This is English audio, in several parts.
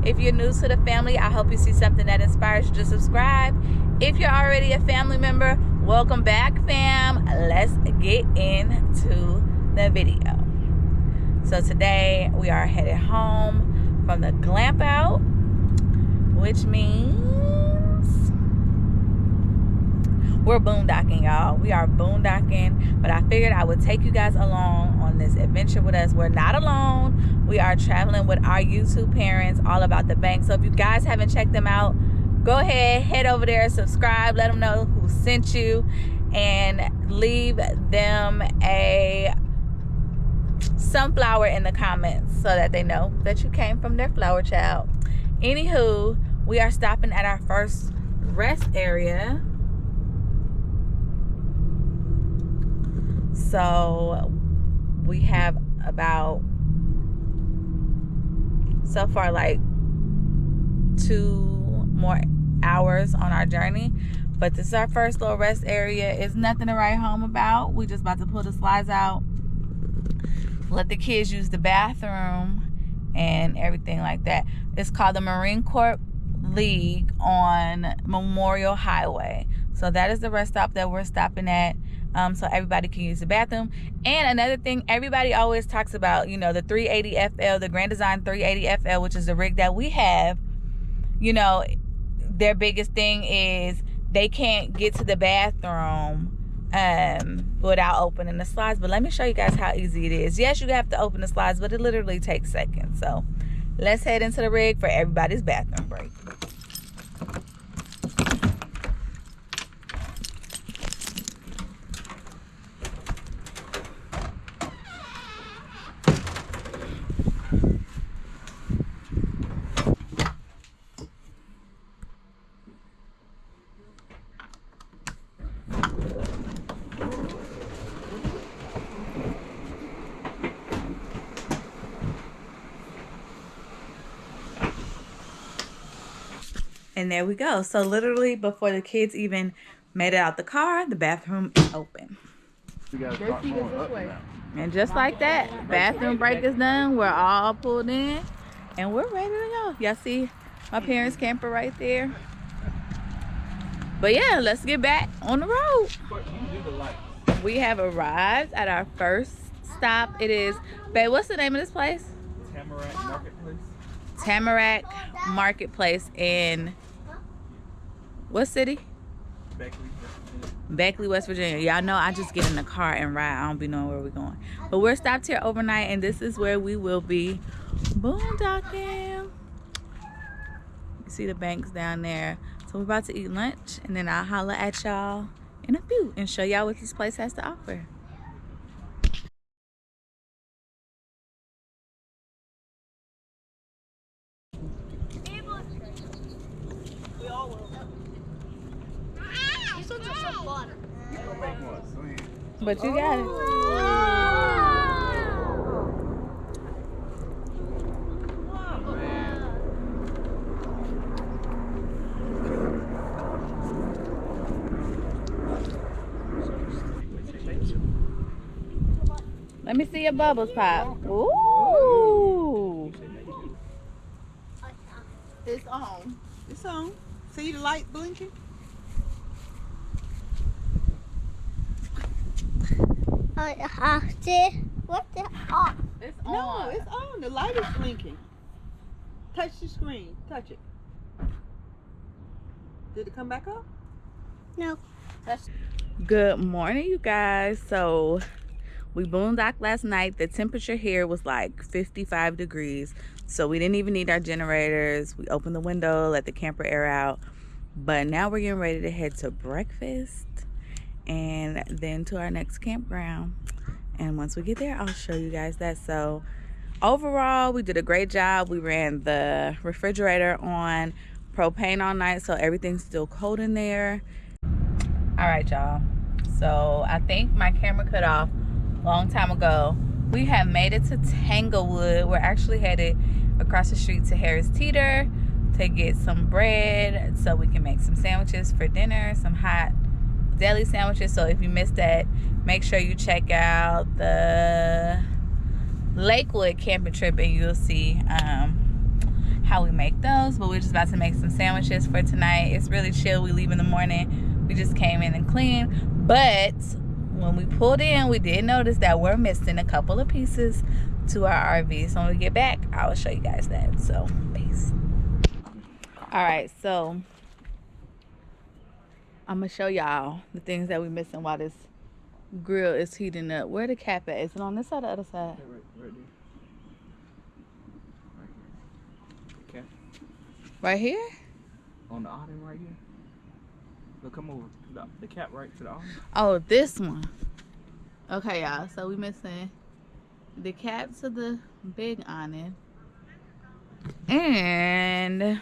If you're new to the family, I hope you see something that inspires you to subscribe. If you're already a family member, welcome back, fam. Let's get into the video. So today we are headed home from the Glampout, which means we're boondocking, y'all. We are boondocking, but I figured I would take you guys along on this adventure with us. We're not alone. We are traveling with our YouTube parents, all about the bank. So if you guys haven't checked them out, go ahead, head over there, subscribe, let them know who sent you, and leave them a sunflower in the comments so that they know that you came from their flower child. Anywho, we are stopping at our first rest area. So we have about, so far, like 2 more hours on our journey, but this is our first little rest area. It's nothing to write home about. We just about to pull the slides out, let the kids use the bathroom and everything like that. It's called the Marine Corps League on Memorial Highway. So that is the rest stop that we're stopping at, so everybody can use the bathroom. And another thing, everybody always talks about, you know, the 380FL, the Grand Design 380FL, which is the rig that we have. You know, their biggest thing is they can't get to the bathroom without opening the slides. But let me show you guys how easy it is. Yes, you have to open the slides, but it literally takes seconds. So let's head into the rig for everybody's bathroom break. And there we go. So literally before the kids even made it out the car, the bathroom is open. And just like that, bathroom break is done. We're all pulled in and we're ready to go. Y'all see my parents' camper right there. But yeah, let's get back on the road. We have arrived at our first stop. It is, babe, what's the name of this place? Tammarack Marketplace. Tammarack Marketplace in what city? Beckley, West Virginia. Y'all know I just get in the car and ride. I don't be knowing where we're going. But we're stopped here overnight, and this is where we will be boondocking. You see the banks down there. So we're about to eat lunch, and then I'll holler at y'all in a few and show y'all what this place has to offer. But you got it. Let me see your bubbles pop. Ooh. It's on. It's on. See the light blinking? What the off? It's on. No, it's on. The light is blinking. Touch the screen. Touch it. Did it come back up? No. Good morning, you guys. So we boondocked last night. The temperature here was like 55 degrees. So we didn't even need our generators. We opened the window, let the camper air out. But now we're getting ready to head to breakfast and then to our next campground. And once we get there, I'll show you guys that. So overall, we did a great job. We ran the refrigerator on propane all night, so everything's still cold in there. All right, y'all. So I think my camera cut off a long time ago. We have made it to Tanglewood. We're actually headed across the street to Harris Teeter to get some bread so we can make some sandwiches for dinner, some hot deli sandwiches. So if you missed that, make sure you check out the Lakewood camping trip and you'll see how we make those, but we're just about to make some sandwiches for tonight. It's really chill. We leave in the morning. We just came in and cleaned, but when we pulled in, we did notice that we're missing a couple of pieces to our RV. So when we get back, I will show you guys that. So peace. All right, so I'm gonna show y'all the things that we're missing while this grill is heating up. Where the cap at? Is it on this side or the other side? Right there. Right here. Okay. Right here? On the awning right here. Look, come over. The cap right to the awning. Oh, this one. Okay, y'all. So we missing the cap to the big awning. And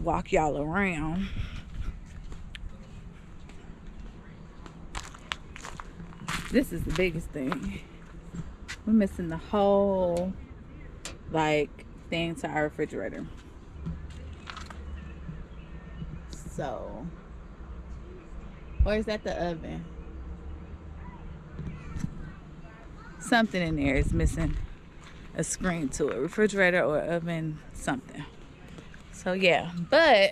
walk y'all around. This is the biggest thing. We're missing the whole like thing to our refrigerator. So, or is that the oven? Something in there is missing a screen to it. Refrigerator or oven, something. So yeah, but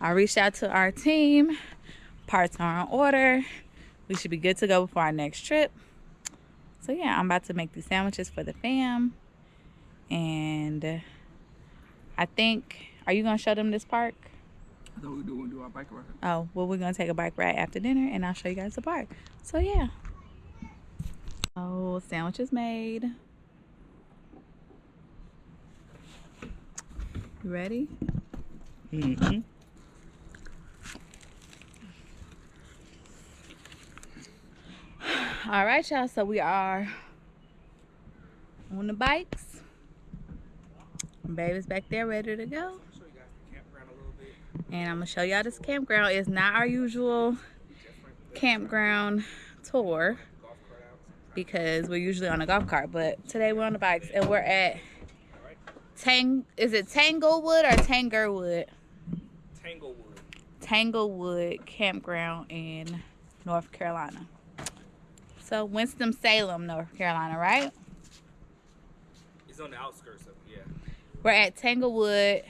I reached out to our team. Parts are on order. We should be good to go before our next trip. So yeah, I'm about to make these sandwiches for the fam. And I think, are you gonna show them this park? I thought we do our bike ride. Oh, well, we're gonna take a bike ride after dinner and I'll show you guys the park. So yeah. Oh, sandwiches made. You ready? Mm-hmm. All right, y'all. So we are on the bikes. Baby's back there ready to go. Show you guys the campground a little bit. And I'm gonna show y'all this campground. It's not our usual campground tour because we're usually on a golf cart, but today we're on the bikes and we're at is it Tanglewood or Tangerwood? Tanglewood. Tanglewood campground in North Carolina. So Winston-Salem, North Carolina, right? It's on the outskirts of it, yeah. We're at Tangle. We're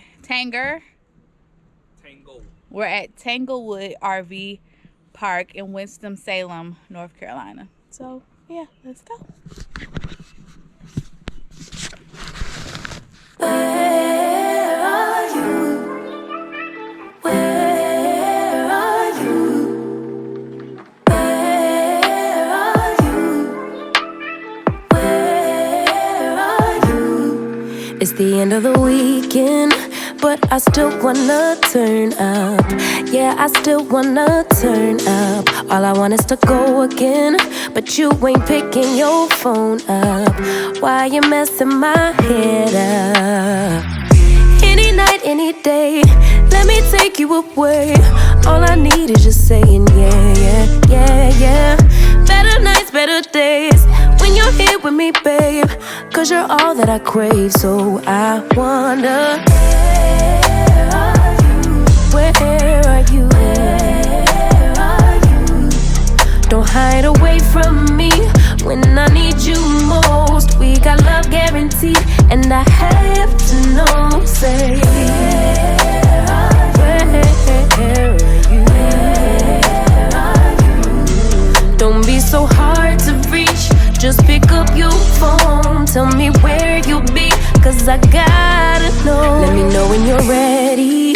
at Tanglewood RV Park in Winston-Salem, North Carolina. So yeah, let's go. Where are you? Where are you? Where are you? Where are you? It's the end of the weekend, but I still wanna turn up. Yeah, I still wanna turn up. All I want is to go again, but you ain't picking your phone up. Why you messing my head up? Any night, any day, let me take you away. All I need is just saying yeah, yeah, yeah, yeah. Better nights, better days, when you're here with me, babe. Cause you're all that I crave, so I wonder, where are you? Where are you? Don't hide away from me when I need you most. We got love guaranteed, and I have to know. Say, where are you? Where are you? Don't be so hard to reach. Just pick up your phone. Tell me where you'll be, cause I gotta know. Let me know when you're ready,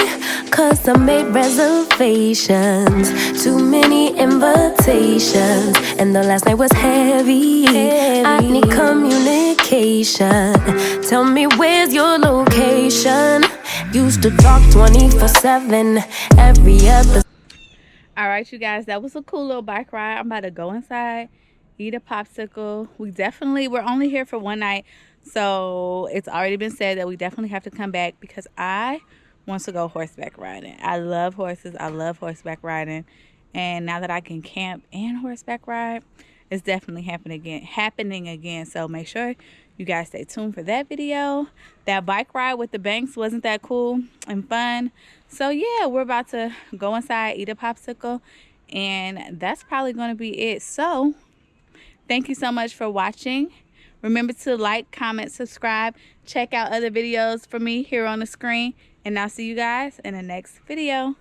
cause I made reservations. Too many invitations, and the last night was heavy. I need communication. Tell me where's your location. Used to talk 24/7 every other. All right, you guys, that was a cool little bike ride. I'm about to go inside, eat a popsicle. We're only here for one night, so it's already been said that we definitely have to come back because I want to go horseback riding. I love horses. I love horseback riding, and now that I can camp and horseback ride, it's definitely happening again. So make sure you guys stay tuned for that video. That bike ride with the banks, wasn't that cool and fun? So yeah, we're about to go inside, eat a popsicle, and that's probably going to be it. So thank you so much for watching. Remember to like, comment, subscribe. Check out other videos from me here on the screen. And I'll see you guys in the next video.